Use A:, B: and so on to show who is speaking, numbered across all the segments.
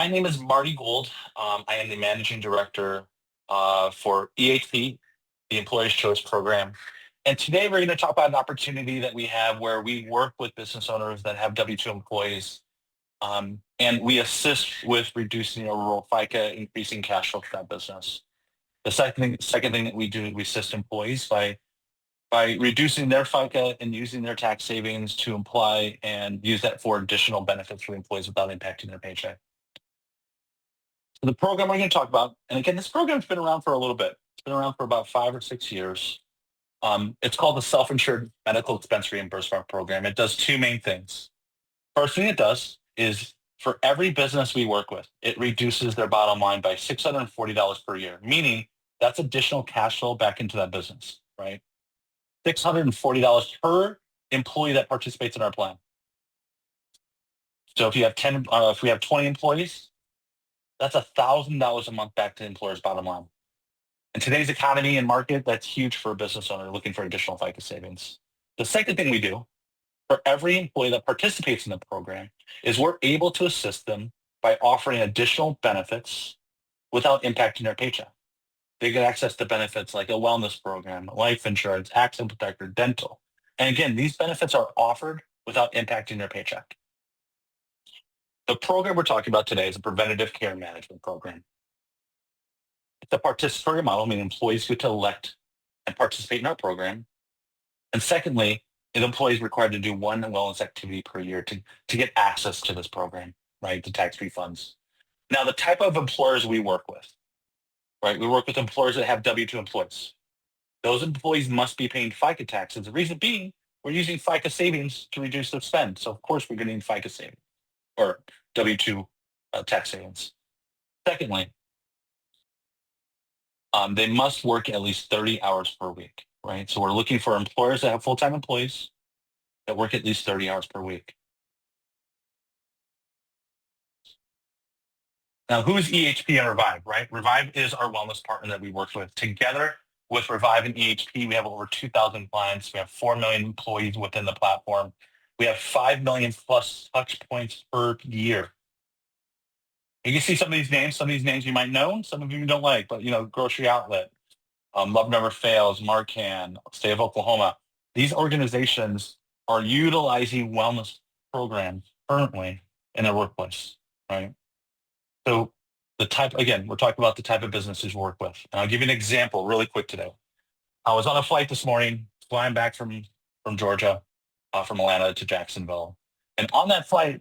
A: My name is Marty Gould. I am the managing director for EHP, the Employees Choice Program. And today we're going to talk about an opportunity that we have where we work with business owners that have W-2 employees, and we assist with reducing overall FICA, increasing cash flow for that business. The second thing that we do is we assist employees by reducing their FICA and using their tax savings to apply and use that for additional benefits for employees without impacting their paycheck. So the program we're going to talk about, and again, this program's been around for a little bit. It's been around for about 5 or 6 years. It's called the Self-Insured Medical Expense Reimbursement Program. It does two main things. First thing it does is for every business we work with, it reduces their bottom line by $640 per year, meaning that's additional cash flow back into that business, right? $640 per employee that participates in our plan. So if you have if we have 20 employees, that's $1,000 a month back to the employer's bottom line. In today's economy and market, that's huge for a business owner looking for additional FICA savings. The second thing we do for every employee that participates in the program is we're able to assist them by offering additional benefits without impacting their paycheck. They get access to benefits like a wellness program, life insurance, accident protector, dental. And again, these benefits are offered without impacting their paycheck. The program we're talking about today is a preventative care management program. It's a participatory model, meaning employees get to elect and participate in our program. And secondly, an employee is required to do one wellness activity per year to get access to this program, right? The tax-free funds. Now, the type of employers we work with, right? We work with employers that have W-2 employees. Those employees must be paying FICA taxes. The reason being, we're using FICA savings to reduce the spend. So of course, we're getting FICA savings or W-2 tax savings. Secondly, they must work at least 30 hours per week, right? So we're looking for employers that have full-time employees that work at least 30 hours per week. Now, who is EHP and Revive, right? Revive is our wellness partner that we work with. Together with Revive and EHP, we have over 2,000 clients. We have 4 million employees within the platform. We have 5 million plus touch points per year. You can see some of these names you might know, some of you don't like, but Grocery Outlet, Love Never Fails, Marcan, State of Oklahoma. These organizations are utilizing wellness programs currently in their workplace, right? So we're talking about the type of businesses we work with. And I'll give you an example really quick today. I was on a flight this morning, flying back from Georgia, from Atlanta to Jacksonville. And on that flight,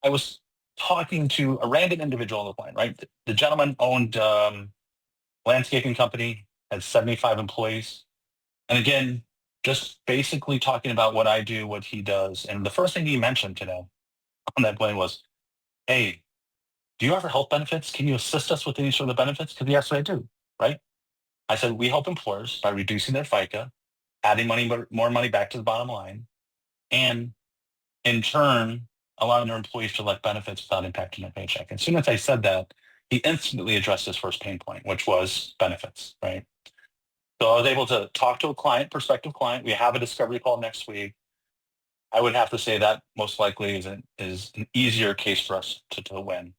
A: I was talking to a random individual on the plane, right? The gentleman owned landscaping company, had 75 employees. And again, just basically talking about what I do, what he does. And the first thing he mentioned today on that plane was, hey, do you offer health benefits? Can you assist us with any sort of benefits? Because yes, I do, right? I said, we help employers by reducing their FICA, adding more money back to the bottom line, and in turn, allowing their employees to elect benefits without impacting their paycheck. As soon as I said that, he instantly addressed his first pain point, which was benefits, right? So I was able to talk to a prospective client. We have a discovery call next week. I would have to say that most likely is an easier case for us to win.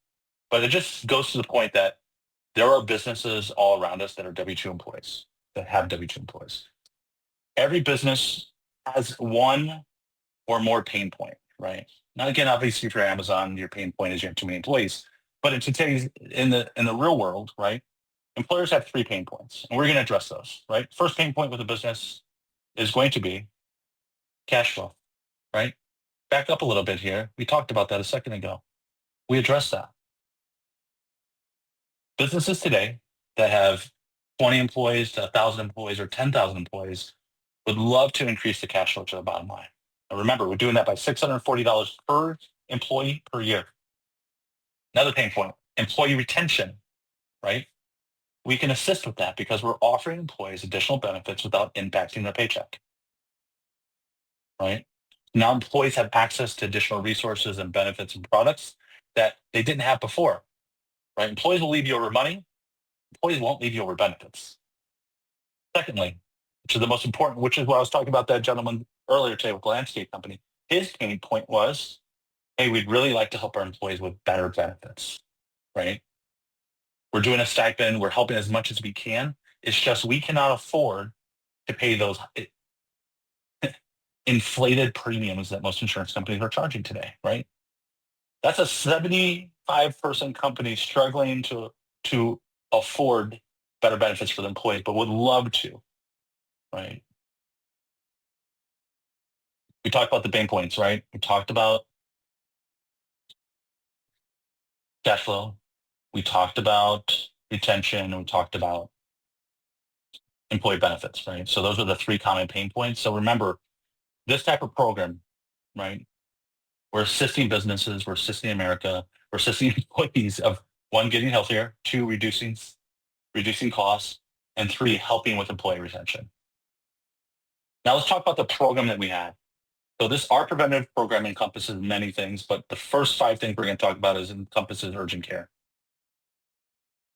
A: But it just goes to the point that there are businesses all around us that are W-2 employees, that have W-2 employees. Every business has one or more pain point, right? Now, again, obviously for Amazon, your pain point is you have too many employees. But in the real world, right, employers have 3 pain points, and we're going to address those, right? First pain point with a business is going to be cash flow, right? Back up a little bit here. We talked about that a second ago. We addressed that. Businesses today that have 20 employees to 1,000 employees or 10,000 employees would love to increase the cash flow to the bottom line. And remember, we're doing that by $640 per employee per year. Another pain point, employee retention, right? We can assist with that because we're offering employees additional benefits without impacting their paycheck, right? Now employees have access to additional resources and benefits and products that they didn't have before, right? Employees will leave you over money. Employees won't leave you over benefits. Secondly, which is the most important, which is what I was talking about that gentleman earlier today with the landscape company. His pain point was, hey, we'd really like to help our employees with better benefits. right? We're doing a stipend. We're helping as much as we can. It's just we cannot afford to pay those inflated premiums that most insurance companies are charging today, right? That's a 75-person company struggling to afford better benefits for the employees, but would love to, right? We talked about the pain points, right? We talked about cash flow. We talked about retention, and we talked about employee benefits, right? So those are the three common pain points. So remember, this type of program, right? We're assisting businesses, we're assisting America, we're assisting employees of one, getting healthier, two, reducing costs, and three, helping with employee retention. Now let's talk about the program that we have. So our preventative program encompasses many things, but the first 5 things we're going to talk about encompasses urgent care.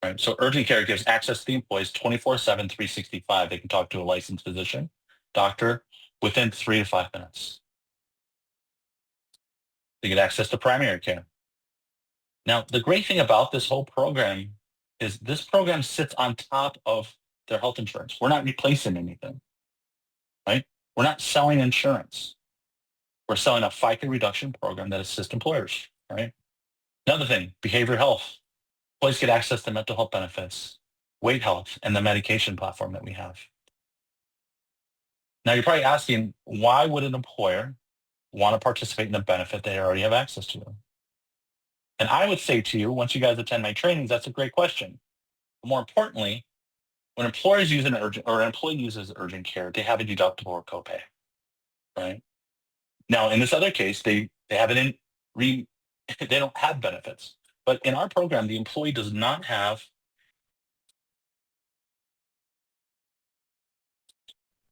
A: Right. So urgent care gives access to the employees 24/7, 365. They can talk to a licensed physician, doctor within 3 to 5 minutes. They get access to primary care. Now, the great thing about this whole program is this program sits on top of their health insurance. We're not replacing anything, right? We're not selling insurance. We're selling a FICA reduction program that assists employers, right? Another thing, behavioral health. Employees get access to mental health benefits, weight health, and the medication platform that we have. Now, you're probably asking, why would an employer want to participate in a benefit they already have access to? And I would say to you, once you guys attend my trainings, that's a great question. But more importantly, when employers use an employee uses urgent care, they have a deductible or copay, right? Now, in this other case, they have they don't have benefits. But in our program, the employee does not have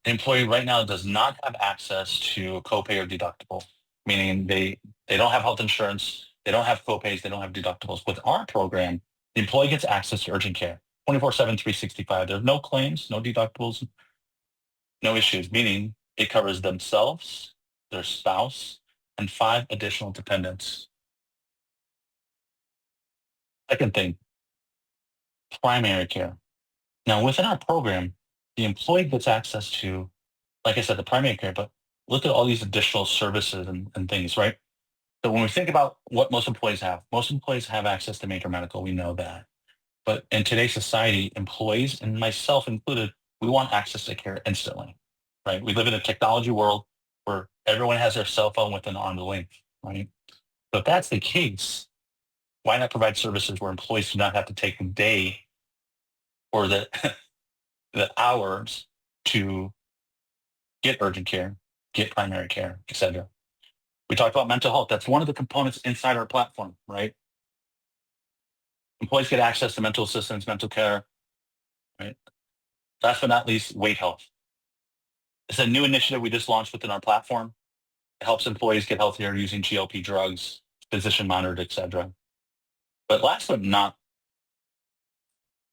A: the employee right now does not have access to a copay or deductible, meaning they don't have health insurance, they don't have copays, they don't have deductibles. With our program, the employee gets access to urgent care 24/7, 365. There's no claims, no deductibles, no issues, meaning it covers themselves, their spouse, and 5 additional dependents. Second thing, primary care. Now, within our program, the employee gets access to, like I said, the primary care, but look at all these additional services and things, right? So when we think about what most employees have access to major medical. We know that. But in today's society, employees, and myself included, we want access to care instantly, right? We live in a technology world where everyone has their cell phone within arm's length, right? So if that's the case, why not provide services where employees do not have to take the day or the the hours to get urgent care, get primary care, et cetera? We talked about mental health. That's one of the components inside our platform, right? Employees get access to mental assistance, mental care, right? Last but not least, weight health. It's a new initiative we just launched within our platform. It helps employees get healthier using GLP drugs, physician monitored, et cetera. But last but not,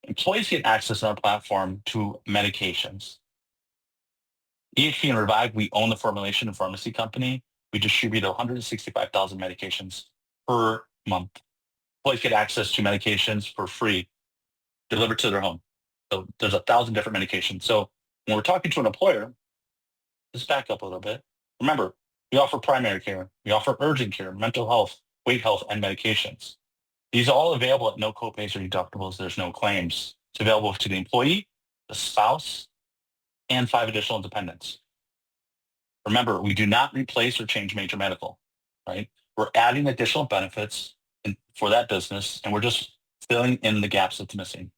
A: employees get access on our platform to medications. EHP and Revive, we own the formulation and pharmacy company. We distribute 165,000 medications per month. Employees get access to medications for free, delivered to their home. So there's 1,000 different medications. So when we're talking to an employer, let's back up a little bit. Remember, we offer primary care, we offer urgent care, mental health, weight health, and medications. These are all available at no copays or deductibles. There's no claims. It's available to the employee, the spouse, and 5 additional dependents. Remember, we do not replace or change major medical, right? We're adding additional benefits for that business, and we're just filling in the gaps that's missing.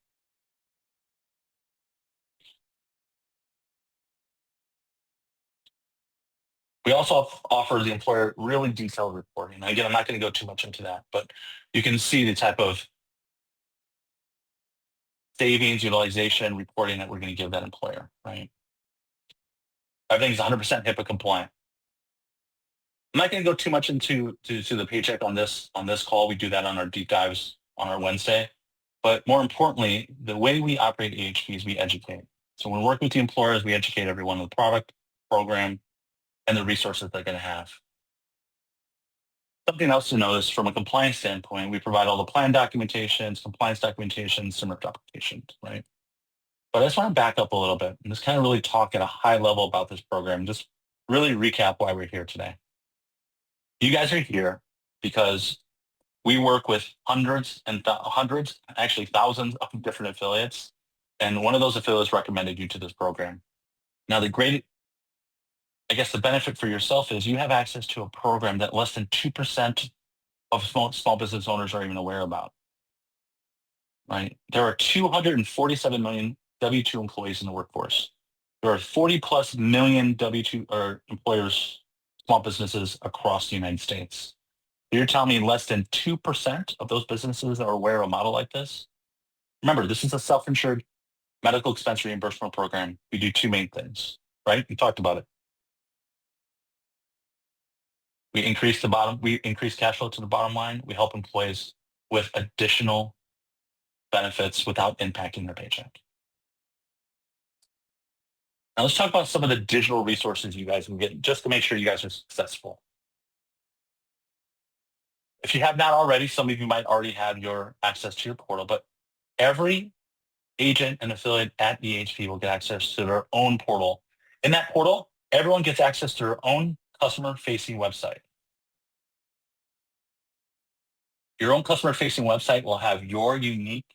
A: We also offer the employer really detailed reporting. Again, I'm not going to go too much into that, but you can see the type of savings, utilization, reporting that we're going to give that employer, right? Everything's 100% HIPAA compliant. I'm not going to go too much into the paycheck on this call. We do that on our deep dives on our Wednesday. But more importantly, the way we operate AHP is we educate. So when we work with the employers, we educate everyone on the product, program, and the resources they're going to have. Something else to notice from a compliance standpoint, we provide all the plan documentations, compliance documentations, SIMERP documentations, right? But I just want to back up a little bit and just kind of really talk at a high level about this program, just really recap why we're here today. You guys are here because we work with hundreds, actually thousands of different affiliates. And one of those affiliates recommended you to this program. Now, I guess the benefit for yourself is you have access to a program that less than 2% of small business owners are even aware about, right? There are 247 million W-2 employees in the workforce. There are 40 plus million W-2 or employers, small businesses across the United States. You're telling me less than 2% of those businesses are aware of a model like this? Remember, this is a self-insured medical expense reimbursement program. We do two main things, right? We talked about it. We increase cash flow to the bottom line. We help employees with additional benefits without impacting their paycheck. Now let's talk about some of the digital resources you guys can get just to make sure you guys are successful. If you have not already, some of you might already have your access to your portal, but every agent and affiliate at EHP will get access to their own portal. In that portal, everyone gets access to their own customer-facing website. Your own customer-facing website will have your unique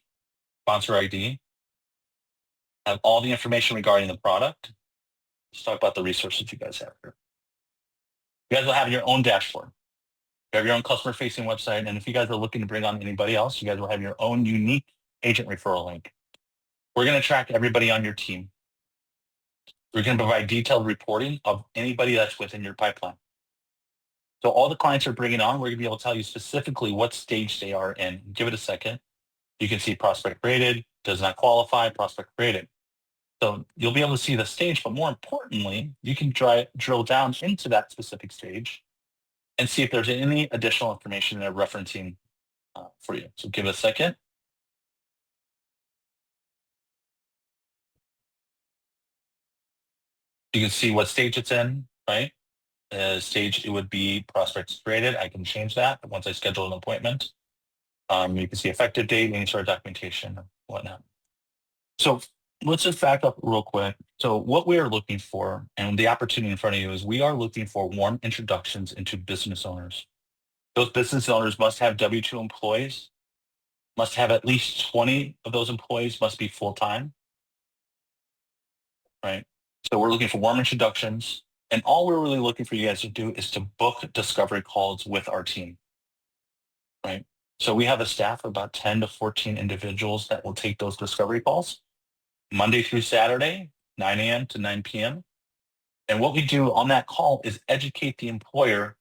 A: sponsor ID, have all the information regarding the product. Let's talk about the resources you guys have here. You guys will have your own dashboard. You have your own customer-facing website, and if you guys are looking to bring on anybody else, you guys will have your own unique agent referral link. We're going to track everybody on your team. We're going to provide detailed reporting of anybody that's within your pipeline. So all the clients are bringing on, we're going to be able to tell you specifically what stage they are in. Give it a second. You can see prospect created, does not qualify, prospect created. So you'll be able to see the stage, but more importantly, you can drill down into that specific stage and see if there's any additional information they're referencing for you. So give it a second. You can see what stage it's in, right? Stage, it would be prospects created. I can change that once I schedule an appointment. You can see effective date, any sort of documentation, and whatnot. So let's just back up real quick. So what we are looking for and the opportunity in front of you is we are looking for warm introductions into business owners. Those business owners must have W-2 employees, must have at least 20 of those employees must be full-time, right? So we're looking for warm introductions. And all we're really looking for you guys to do is to book discovery calls with our team, right? So we have a staff of about 10 to 14 individuals that will take those discovery calls Monday through Saturday, 9 a.m. to 9 p.m. And what we do on that call is educate the employer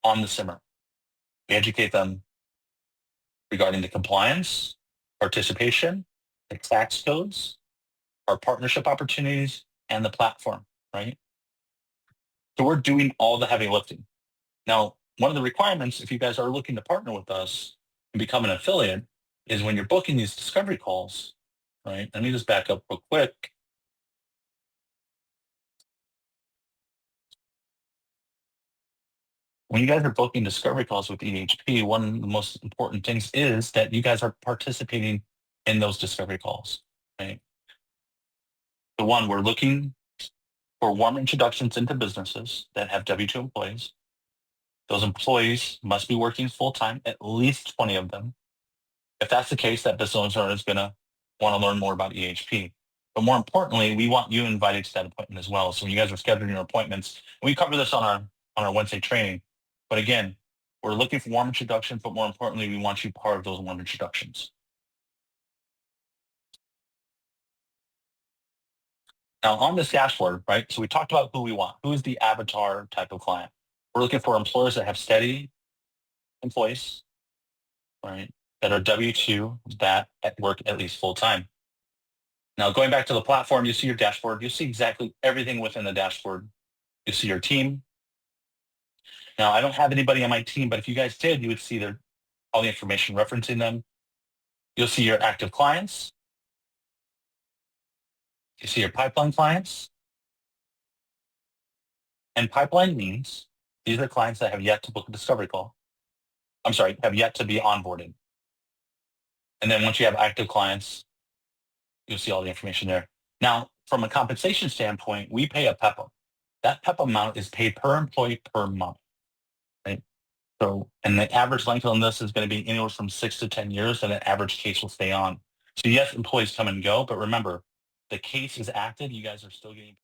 A: on the SIMERP. We educate them regarding the compliance, participation, the tax codes, our partnership opportunities, and the platform, right? So we're doing all the heavy lifting. Now, one of the requirements, if you guys are looking to partner with us and become an affiliate, is when you're booking these discovery calls, right? Let me just back up real quick. When you guys are booking discovery calls with EHP, one of the most important things is that you guys are participating in those discovery calls, right? The one, we're looking for warm introductions into businesses that have W-2 employees. Those employees must be working full-time, at least 20 of them. If that's the case, that business owner is going to want to learn more about EHP. But more importantly, we want you invited to that appointment as well. So when you guys are scheduling your appointments, we cover this on our Wednesday training. But again, we're looking for warm introductions, but more importantly, we want you part of those warm introductions. Now on this dashboard, right? So we talked about who we want. Who is the avatar type of client? We're looking for employers that have steady employees, right? That are W-2 that work at least full time. Now going back to the platform, you see your dashboard. You see exactly everything within the dashboard. You see your team. Now I don't have anybody on my team, but if you guys did, you would see all the information referencing them. You'll see your active clients. You see your pipeline clients. And pipeline means these are clients that have yet to book a discovery call. have yet to be onboarded. And then once you have active clients, you'll see all the information there. Now, from a compensation standpoint, we pay a PEPA. That PEPA amount is paid per employee per month, right? So, and the average length on this is going to be anywhere from 6 to 10 years, and an average case will stay on. So yes, employees come and go, but remember, the case is active. You guys are still getting